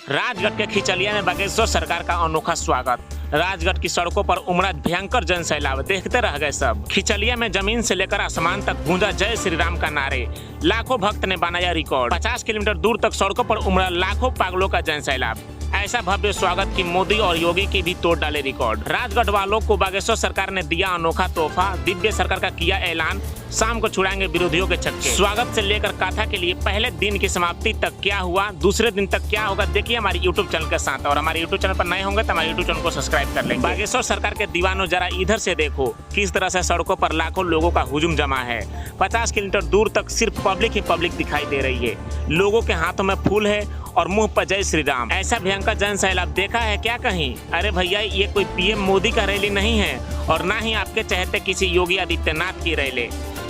राजगढ़ के खिचलिया में बागेश्वर सरकार का अनोखा स्वागत। राजगढ़ की सड़कों पर उमड़ा भयंकर जन सैलाब, देखते रह गए सब। खिचलिया में जमीन से लेकर आसमान तक गूंजा जय श्री राम का नारे। लाखों भक्त ने बनाया रिकॉर्ड। 50 किलोमीटर दूर तक सड़कों पर उमड़ा लाखों पागलों का जन सैलाब। ऐसा भव्य स्वागत की मोदी और योगी की भी तोड़ डाले रिकॉर्ड। राजगढ़ वालों को बागेश्वर सरकार ने दिया अनोखा तोहफा। दिव्य सरकार का किया ऐलान, शाम को छुड़ाएंगे विरोधियों के छक्के। स्वागत से लेकर कथा के लिए पहले दिन की समाप्ति तक क्या हुआ, दूसरे दिन तक क्या होगा, देखिए हमारे YouTube चैनल के साथ। और हमारे YouTube चैनल पर नए होंगे तो हमारे YouTube चैनल को सब्सक्राइब कर लेंगे। बागेश्वर सरकार के दीवानों, जरा इधर से देखो किस तरह से सड़कों पर लाखों लोगों का हुजूम जमा है। 50 किलोमीटर दूर तक सिर्फ पब्लिक ही पब्लिक दिखाई दे रही है। लोगों के हाथों में फूल है और मुंह पर जय श्री राम। ऐसा भयंकर जन सैलाब देखा है क्या कहीं? अरे भैया, ये कोई PM मोदी का रैली नहीं है और ना ही आपके चहेते किसी योगी आदित्यनाथ की रैली।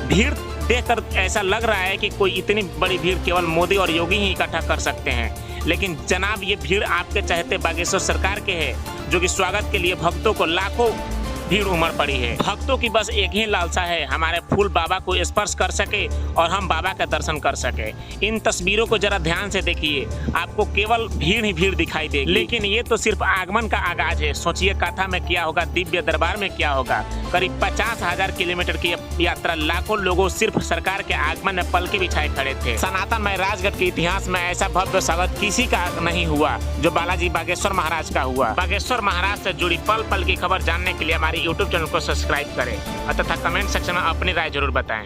भीड़ देखकर ऐसा लग रहा है कि कोई इतनी बड़ी भीड़ केवल मोदी और योगी ही इकट्ठा कर सकते हैं, लेकिन जनाब ये भीड़ आपके चहेते बागेश्वर सरकार के है, जो कि स्वागत के लिए भक्तों को लाखों भीड़ उमड़ पड़ी है। भक्तों की बस एक ही लालसा है, हमारे फूल बाबा को स्पर्श कर सके और हम बाबा का दर्शन कर सके। इन तस्वीरों को जरा ध्यान से देखिए, आपको केवल भीड़ ही भीड़ दिखाई देगी। लेकिन ये तो सिर्फ आगमन का आगाज है। सोचिए कथा में क्या होगा, दिव्य दरबार में क्या होगा। करीब 50,000 किलोमीटर की यात्रा, लाखों लोगों सिर्फ सरकार के आगमन में पलके बिछाए खड़े थे। सनातन में राजगढ़ के इतिहास में ऐसा भव्य स्वागत किसी का नहीं हुआ जो बालाजी बागेश्वर महाराज का हुआ। बागेश्वर महाराज से जुड़ी पल पल की खबर जानने के लिए हमारे YouTube चैनल को सब्सक्राइब करें तथा कमेंट सेक्शन में अपनी राय जरूर बताएं।